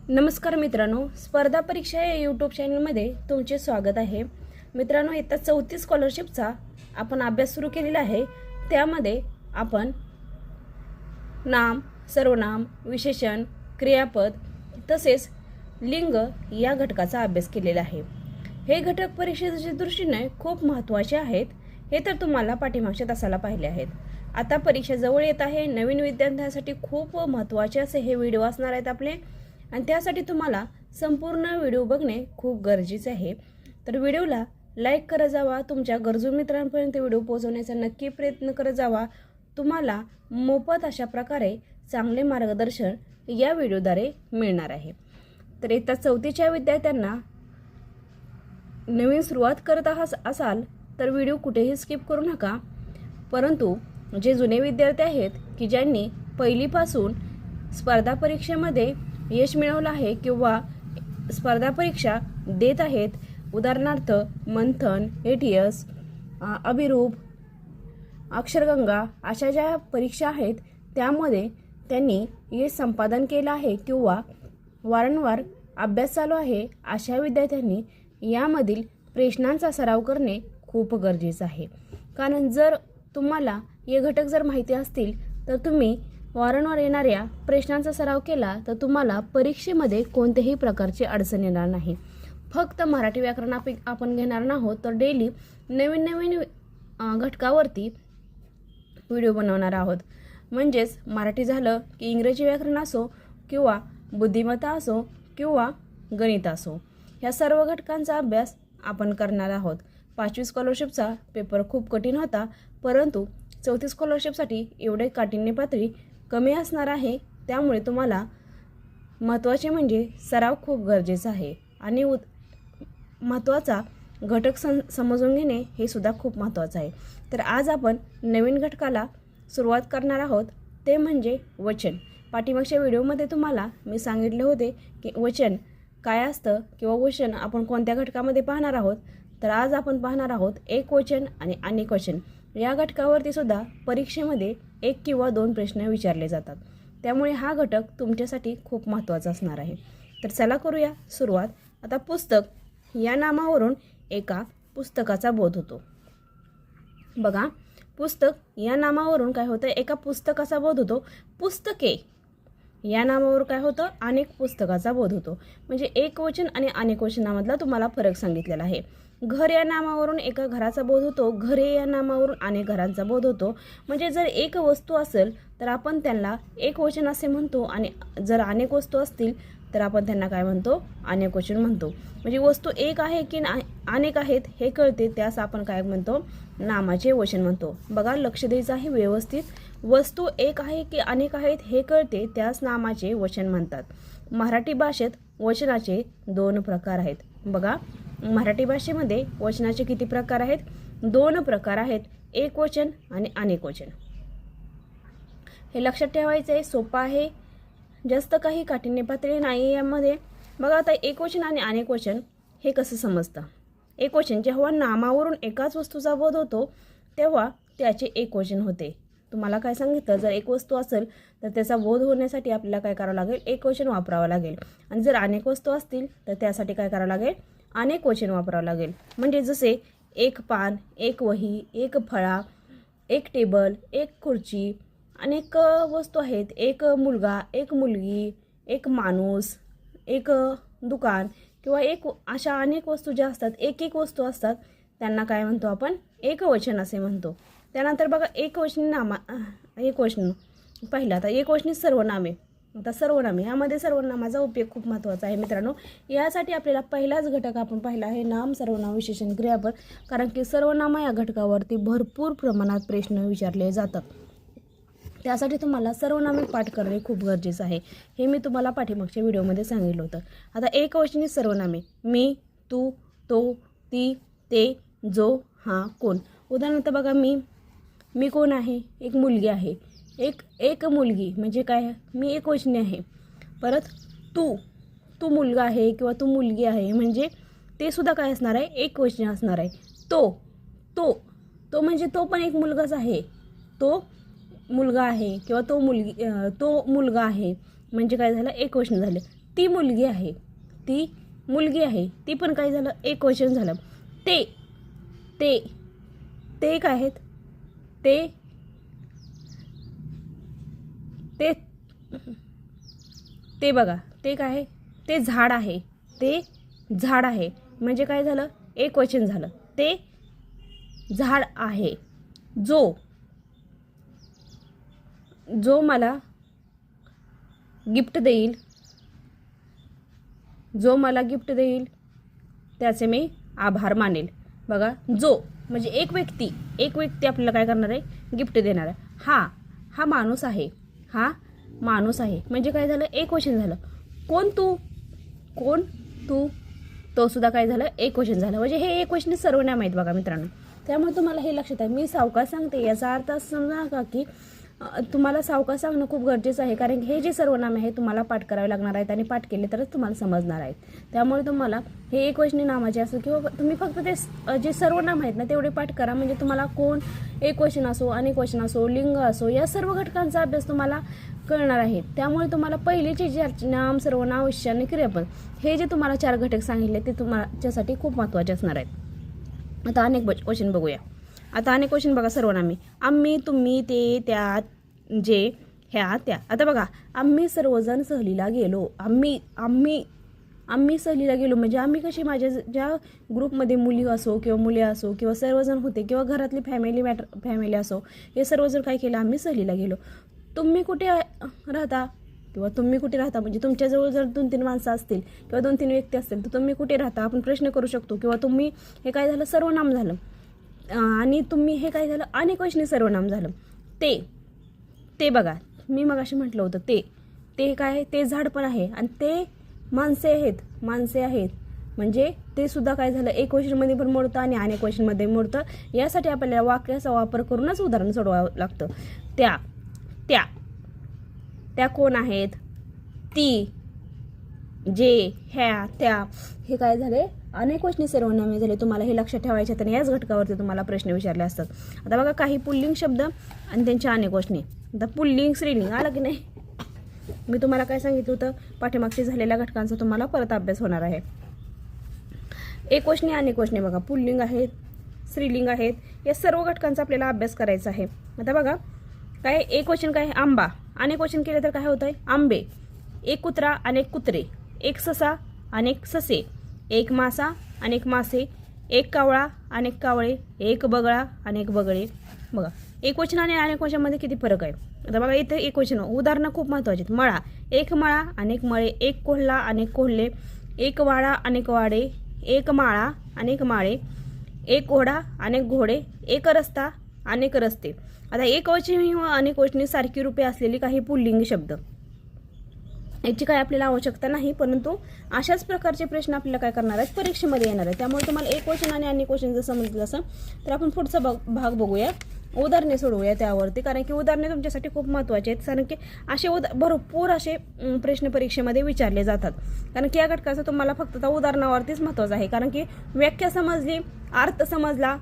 नमस्कार मित्रांनो, स्पर्धा परीक्षा या यूट्यूब चॅनलमध्ये तुमचे स्वागत आहे. मित्रांनो, इयत्ता 4थी स्कॉलरशिपचा आपण अभ्यास सुरू केलेला आहे. त्यामध्ये आपण नाम, सर्वनाम, विशेषण, क्रियापद तसेच लिंग या घटकाचा अभ्यास केलेला आहे. हे घटक परीक्षेच्या दृष्टीने खूप महत्त्वाचे आहेत. हे तर तुम्हाला पाठीमागच्या तासाला पाहिले आहेत. आता परीक्षा जवळ येत आहे. नवीन विद्यार्थ्यांसाठी खूप महत्त्वाचे असे हे व्हिडिओ असणार आहेत आपले, आणि त्यासाठी तुम्हाला संपूर्ण व्हिडिओ बघणे खूप गरजेचे आहे. तर व्हिडिओला लाईक करत जावा. तुमच्या गरजू मित्रांपर्यंत व्हिडिओ पोहोचवण्याचा नक्की प्रयत्न करत जावा. तुम्हाला मोफत अशा प्रकारे चांगले मार्गदर्शन या व्हिडिओद्वारे मिळणार आहे. तर इयत्ता 4थीच्या विद्यार्थ्यांना नवीन सुरुवात करत असाल तर व्हिडिओ कुठेही स्किप करू नका. परंतु जे जुने विद्यार्थी आहेत की ज्यांनी पहिलीपासून स्पर्धा परीक्षेमध्ये यश मिळवलं आहे किंवा स्पर्धा परीक्षा देत आहेत, उदाहरणार्थ मंथन, ATS, अभिरूप, अक्षरगंगा अशा ज्या परीक्षा आहेत त्यामध्ये त्यांनी यश संपादन केलं आहे किंवा वारंवार अभ्यास चालू आहे, अशा विद्यार्थ्यांनी यामधील प्रश्नांचा सराव करणे खूप गरजेचं आहे. कारण जर तुम्हाला हे घटक जर माहिती असतील तर तुम्ही वारंवार येणाऱ्या प्रश्नांचा सराव केला तर तुम्हाला परीक्षेमध्ये कोणत्याही प्रकारची अडचण येणार नाही. फक्त मराठी व्याकरण आपण घेणार नाहोत, तर डेली नवीन नवीन घटकावरती व्हिडिओ बनवणार आहोत. म्हणजेच मराठी झालं की इंग्रजी व्याकरण असो किंवा बुद्धिमत्ता असो किंवा गणित असो, ह्या सर्व घटकांचा अभ्यास आपण करणार आहोत. 5वी स्कॉलरशिपचा पेपर खूप कठीण होता, परंतु 4थी स्कॉलरशिपसाठी एवढे काठिण्य पातळी कमी असणार आहे. त्यामुळे तुम्हाला महत्त्वाचे म्हणजे सराव खूप गरजेचा आहे आणि महत्त्वाचा घटक समजून घेणे हे सुद्धा खूप महत्त्वाचं आहे. तर आज आपण नवीन घटकाला सुरुवात करणार आहोत, ते म्हणजे वचन. पाठीमागच्या व्हिडिओमध्ये तुम्हाला मी सांगितले होते की वचन काय असतं किंवा वचन आपण कोणत्या घटकामध्ये पाहणार आहोत. तर आज आपण पाहणार आहोत एकवचन आणि अनेकवचन. या घटकावरती सुद्धा परीक्षेमध्ये 1 किंवा 2 प्रश्न विचारले जातात. त्यामुळे हा घटक तुमच्यासाठी खूप महत्त्वाचा असणार आहे. तर चला करूया सुरुवात. आता पुस्तक या नामावरून एका पुस्तकाचा बोध होतो. बघा, पुस्तक या नामावरून काय होतं, एका पुस्तकाचा बोध होतो. पुस्तके या नामावर काय होतं, अनेक पुस्तकाचा बोध होतो. म्हणजे एकवचन आणि अनेकवचनामधला तुम्हाला फरक सांगितलेला आहे. घर या नामावरून एका घराचा बोध होतो. घरे या नामावरून अनेक घरांचा बोध होतो. म्हणजे जर एक वस्तू असेल तर आपण त्यांना एकवचन असे म्हणतो, आणि जर अनेक वस्तू असतील तर आपण त्यांना काय म्हणतो, अनेकवचन म्हणतो. म्हणजे वस्तू एक आहे की अनेक आहेत हे कळते, त्यास आपण काय म्हणतो, नामाचे वचन म्हणतो. बघा, लक्ष द्यायचं आहे व्यवस्थित. वस्तू एक आहे की अनेक आहेत हे कळते, त्यास नामाचे वचन म्हणतात. मराठी भाषेत वचनाचे 2 प्रकार आहेत. बघा, मराठी भाषेमध्ये वचनाचे किती प्रकार आहेत, 2 प्रकार आहेत, एकवचन आणि अनेकवचन. हे लक्षात ठेवायचं आहे, सोपं आहे, जास्त काही काठिण्य पातळी नाही यामध्ये. बघा, आता एकवचन आणि अनेकवचन हे कसं समजतं. एकवचन जेव्हा नामावरून एकाच वस्तूचा बोध होतो तेव्हा त्याचे एकवचन होते. तुम्हाला काय सांगितलं, जर एक वस्तू असेल तर त्याचा बोध होण्यासाठी आपल्याला काय करावं लागेल, एकवचन वापरावं लागेल. आणि जर अनेक वस्तू असतील तर त्यासाठी काय करावं लागेल, अनेकवचन वापरावं लागेल. म्हणजे जसे एक पान, एक वही, एक फळा, एक टेबल, एक खुर्ची, अनेक वस्तू आहेत, एक मुलगा, एक मुलगी, एक माणूस, एक दुकान किंवा एक अशा अनेक वस्तू ज्या असतात, एक एक वस्तू असतात, त्यांना काय म्हणतो आपण, एकवचन असे म्हणतो. त्यानंतर बघा, एकवचन पहिला. आता एकवचनी सर्वनामे. आता सर्वनामे, यामध्ये सर्वनामाचा उपयोग खूप महत्त्वाचा आहे मित्रांनो. यासाठी आपल्याला पहिलाच घटक आपण पाहिला आहे, नाम, सर्वनाम, विशेषण, क्रियापद. कारण की सर्वनाम या घटकावरती भरपूर प्रमाणात प्रश्न विचारले जातात. त्यासाठी तुम्हाला सर्वनामे पाठ करणे खूप गरजेचं आहे. हे मी तुम्हाला पाठीमागच्या व्हिडिओमध्ये सांगितलं होतं. आता एकवचनी सर्वनामे, मी, तू, तो, ती, ते, जो, हा, कोण. उदाहरणार्थ बघा, मी कोण आहे, एक मुलगी आहे. एक मुलगी म्हणजे काय, मी एकवचनी आहे. परत तू मुलगा आहे किंवा तू मुलगी आहे, म्हणजे ते सुद्धा काय असणार आहे, एकवचनी असणार आहे. तो म्हणजे तो पण एक मुलगाच आहे. तो मुलगा आहे किंवा तो मुलगा आहे, म्हणजे काय झालं, एकवचन झाले. ती मुलगी आहे, ती मुलगी आहे, ती पण काय झालं एक वचन झालं. ते ते ते काय आहेत, ते ते ते बघा ते काय आहे, ते झाड आहे, ते झाड आहे. म्हणजे काय झालं एक वचन झालं. ते झाड आहे. जो जो मला गिफ्ट देईल, जो मला गिफ्ट देईल त्याचे मी आभार मानेल. बघा जो म्हणजे एक व्यक्ती आपल्याला काय करणार आहे गिफ्ट देणार आहे. हा माणूस आहे, हा माणूस आहे. म्हणजे काय झालं एक वचन झालं. कोण तू तो सुद्धा काय झालं एक वचन झालं. म्हणजे हे एक वचनी सर्वनाम आहेत बघा मित्रांनो. त्यामुळे तुम्हाला हे लक्षात आहे. मी सावकाश सांगते याचा अर्थ असं समजा का की तुम्हाला सावकाश सांगणं खूप गरजेचं आहे, कारण हे जे सर्वनाम आहे तुम्हाला पाठ करावे लागणार आहेत आणि पाठ केले तरच तुम्हाला समजणार आहेत. त्यामुळे तुम्हाला हे एकवचनी नामाचे असो किंवा तुम्ही फक्त ते जे सर्वनाम आहेत ना तेवढे पाठ करा. म्हणजे तुम्हाला कोण एकवचन असो, अनेकवचन असो, लिंग असो, या सर्व घटकांचा अभ्यास तुम्हाला कळणार आहे. त्यामुळे तुम्हाला पहिलेचे जे नाम, सर्वनाम, विशेषण आणि क्रियापद हे जे तुम्हाला 4 घटक सांगितले ते तुमच्यासाठी खूप महत्त्वाचे असणार आहेत. आता अनेक वचन बघूया. आता अनेक क्वेश्चन बघा सर्वनामी. आम्ही, तुम्ही, ते, त्या, जे, ह्या, त्या. आता बघा आम्ही सर्वजण सहलीला गेलो. आम्ही सहलीला गेलो म्हणजे आम्ही कशी माझ्या ज्या ग्रुपमध्ये मुली असो किंवा मुले असो किंवा सर्वजण होते किंवा घरातली फॅमिली असो, हे सर्वजण काय केलं आम्ही सहलीला गेलो. तुम्ही कुठे राहता किंवा तुम्ही कुठे राहता म्हणजे तुमच्याजवळ जर 2-3 माणसं असतील किंवा 2-3 व्यक्ती असतील तर तुम्ही कुठे राहता आपण प्रश्न करू शकतो. किंवा तुम्ही हे काय झालं सर्वनाम झालं आणि तुम्ही हे काय झालं अनेकवचनी सर्वनाम झालं. ते बघा मी मगाशी म्हटलं होतं ते काय आहे, ते झाड पण आहे आणि ते माणसे आहेत म्हणजे ते सुद्धा काय झालं एकवचनमध्ये पण मोडतं आणि अनेकवचनमध्ये मोडतं. यासाठी आपल्याला वाक्याचा वापर करूनच उदाहरण सोडवावं लागतं. त्या कोण आहेत, ती, जे, ह्या, त्या, हे काय झाले अनेकवचनी सर्वनामे झाले. तुम्हाला हे लक्षात ठेवायचे तर याच घटकावरती तुम्हाला प्रश्न विचारले असतात. आता बघा काही पुल्लिंग शब्द आणि त्यांची अनेकवचने. आता पुल्लिंग, स्त्रीलिंग आलं की नाही. मी तुम्हाला काय सांगितलं होतं पाठीमागच्या झालेल्या घटकांचा तुम्हाला परत अभ्यास होणार आहे. एकवचने, अनेकवचने बघा पुल्लिंग आहेत, स्त्रीलिंग आहेत, या सर्व घटकांचा आपल्याला अभ्यास करायचा आहे. आता बघा काय एकवचन काय आंबा, अनेकवचन केलं तर काय होतंय आंबे. एक कुत्रा, अनेक कुत्रे. एक ससा, अनेक ससे. एक मासा, अनेक मासे. एक कावळा, अनेक कावळे. एक बगळा, अनेक बगळे. बघा एकवचन आणि अनेकवचनामध्ये किती फरक आहे. आता बघा इथे एकवचन उदाहरणं खूप महत्त्वाची आहेत. मळा, एक मळा, अनेक मळे. एक कोल्हा, अनेक कोल्हे. एक वाडा, अनेक वाडे. एक माळा, अनेक माळे. एक घोडा, अनेक घोडे. एक रस्ता, अनेक रस्ते. आता एकवचनी व अनेकवचनी सारखी रूपे असलेली काही पुल्लिंगी शब्द याची काय आपल्याला आवश्यकता नाही, परंतु अशाच प्रकारचे प्रश्न आपल्याला काय करणार आहेत परीक्षेमध्ये येणार आहे. त्यामुळे तुम्हाला एकवचन आणि अनेकवचन जर समजलं असं तर आपण पुढचा भाग बघूया, उदाहरणे सोडवूया त्यावरती. कारण की उदाहरणे तुमच्यासाठी खूप महत्त्वाचे आहेत, कारण की असे भरपूर असे प्रश्न परीक्षेमध्ये विचारले जातात. कारण की या घटकाचं तुम्हाला फक्त त्या उदाहरणावरतीच महत्त्वाचं आहे. कारण की व्याख्या समजली, अर्थ समजला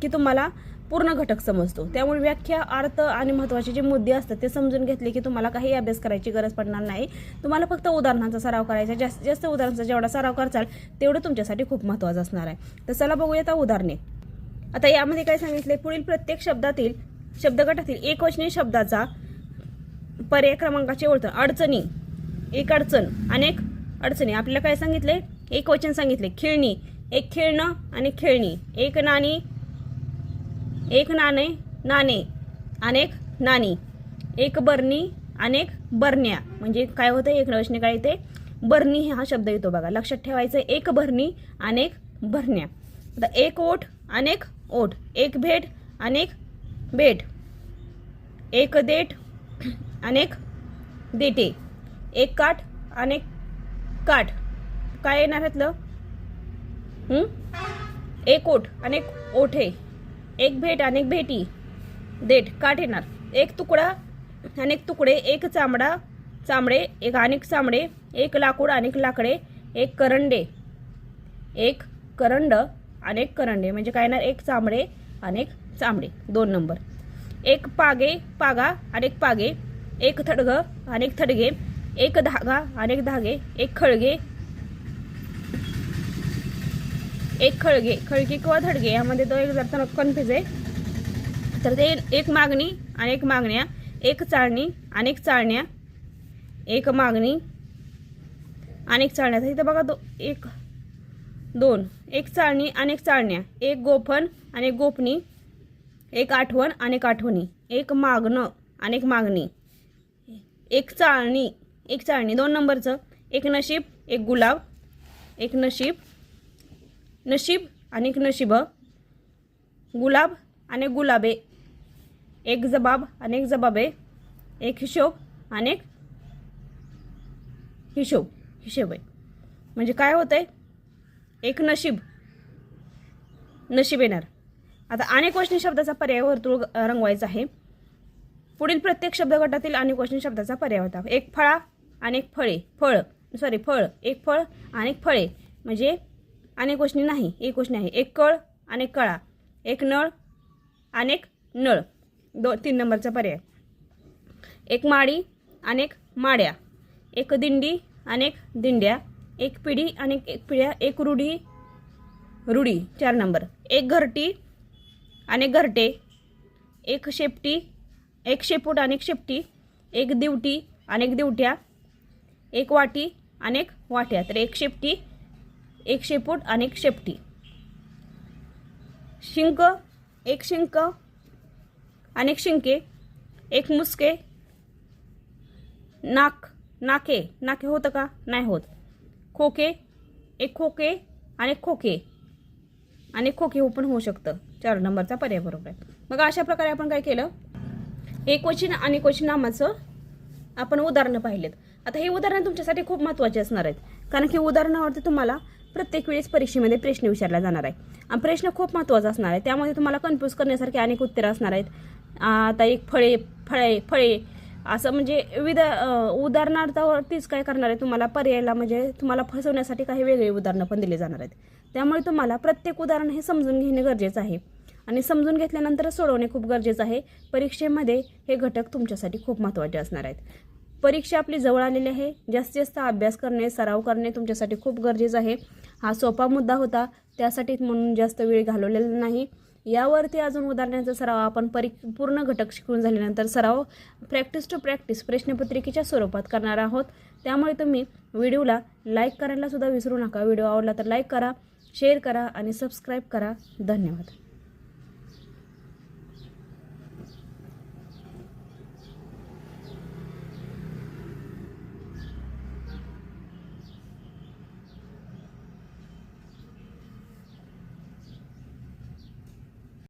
की तुम्हाला पूर्ण घटक समजतो. त्यामुळे व्याख्या, अर्थ आणि महत्त्वाचे जे मुद्दे असतात ते समजून घेतले की तुम्हाला काही अभ्यास करायची गरज पडणार नाही. तुम्हाला फक्त उदाहरणांचा सराव करायचा. जास्तीत जास्त उदाहरणांचा जेवढा सराव करचाल तेवढं तुमच्यासाठी खूप महत्त्वाचं असणार आहे. तर चला बघूया आता उदाहरणे. आता यामध्ये काय सांगितले, पुढील प्रत्येक शब्दगटातील एकवचनी शब्दाचा पर्याय क्रमांकाची ओळख. अडचणी, एक अडचण, अनेक अडचणी. आपल्याला काय सांगितले एकवचन सांगितले. खेळणी, एक खेळणं आणि खेळणी. एक नाणी, एक नाणे, अनेक नाणी. एक बरणी, अनेक बरण्या. म्हणजे काय होतं एकवचनी काय येते बरणी हा शब्द येतो बघा, लक्षात ठेवायचं. एक बरणी, अनेक बरण्या. आता एक ओठ, अनेक ओठ. एक भेट, अनेक भेट. एक देठ, अनेक देठे. एक काठ, अनेक काठ. काय येणार ह्यातलं एक ओठ, अनेक ओठे. एक भेट, अनेक भेटी. देठ काठ येणार. एक तुकडा, अनेक तुकडे. एक चामडा, चामडे. एक अनेक चामडे. एक लाकूड, अनेक लाकडे. एक करंडे, एक करंड, अनेक करंडे. म्हणजे काय येणार एक चामडे, अनेक चामडे. 2 नंबर. एक पागे, पागा, अनेक पागे. एक थडगं, अनेक थडगे. एक धागा, अनेक धागे, एक खळगे, एक खळगे, खळगे किंवा धडगे यामध्ये तो एक जरा कन्फ्यूज आहे. तर ते एक मागणी, अनेक मागण्या, एक चाळणी, अनेक चाळण्या, एक मागणी, अनेक चाळण्या. तर इथं बघा एक दोन, एक चाळणी, अनेक चाळण्या, एक गोफण, अनेक गोपणी, एक आठवण, अनेक आठवणी, एक मागणं, अनेक मागणी, एक चाळणी, एक चाळणी. 2 नंबरचं एक नशीब, एक गुलाब, एक नशीब, नशीब अनेक नशीब, गुलाब अनेक गुलाबे, एक जबाब, अनेक जबाबे, एक हिशोब, अनेक हिशोब, हिशोब आहे. म्हणजे काय होतंय, एक नशीब, नशीब येणार. आता अनेक वचनी शब्दाचा पर्याय वर्तुळ रंगवायचा आहे. पुढील प्रत्येक शब्द गटातील अनेक वचनी शब्दाचा पर्याय होता. एक फळा, अनेक फळे, फळ, एक फळ, अनेक फळे, म्हणजे अनेक वचनी नाही, एक वचनी आहे. एक कळ, अनेक कळा, एक नळ, अनेक नळ. 3 नंबरचा पर्याय. एक माडी, अनेक माड्या, एक दिंडी, अनेक दिंड्या, एक पिढी, अनेक एक पिढ्या, एक रूढी, रूढी. 4 नंबर. एक घरटी, अनेक घरटे, एक शेपटी, एक शेपूट, अनेक शेपटी, एक दिवटी, अनेक दिवट्या, एक वाटी, अनेक वाट्या. तर एक शेपटी, एक शेपूट, अनेक शेपटी. शिंक, एक शिंक, अनेक शिंके, एक मुसके, नाक, नाके, नाके होतं का, नाही होत. खोके, एक खोके, अनेक खोके, अनेक खोके हो पण होऊ शकतं. 4 नंबरचा पर्याय बरोबर आहे. मग अशा प्रकारे आपण काय केलं, एकवचन अनेकवचन नामाचं आपण उदाहरणं पाहिलेत. आता हे उदाहरण तुमच्यासाठी खूप महत्त्वाचे असणार आहेत, कारण की उदाहरणावरती तुम्हाला प्रत्येक वेळेस परीक्षेमध्ये प्रश्न विचारला जाणार आहे आणि प्रश्न खूप महत्त्वाचा असणार आहे. त्यामध्ये तुम्हाला कन्फ्यूज करण्यासारखे अनेक उत्तरं असणार आहेत. आता एक फळे, फळे, फळे असं म्हणजे विविध उदाहरणार्थावरतीच काय करणार आहे, तुम्हाला पर्यायाला म्हणजे तुम्हाला फसवण्यासाठी काही वेगळे उदाहरणं पण दिले जाणार आहेत. त्यामुळे तुम्हाला प्रत्येक उदाहरण हे समजून घेणे गरजेचं आहे आणि समजून घेतल्यानंतर सोडवणे खूप गरजेचं आहे. परीक्षेमध्ये हे घटक तुमच्यासाठी खूप महत्त्वाचे असणार आहेत. परीक्षा आपली जवळ आलेली आहे. जास्तीत जास्त अभ्यास करणे, सराव करणे तुमच्यासाठी खूप गरजेचं आहे. हा सोपा मुद्दा होता, त्यासाठी म्हणून जास्त वेळ घालवलेला नाही. यावरती अजून उदाहरणाचा सराव आपण पूर्ण घटक शिकून झाल्यानंतर सराव प्रॅक्टिस टू प्रॅक्टिस प्रश्नपत्रिकेच्या स्वरूपात करणार आहोत. त्यामुळे तुम्ही व्हिडिओला लाईक करायला सुद्धा विसरू नका. व्हिडिओ आवडला तर लाईक करा, शेअर करा आणि सबस्क्राईब करा. धन्यवाद.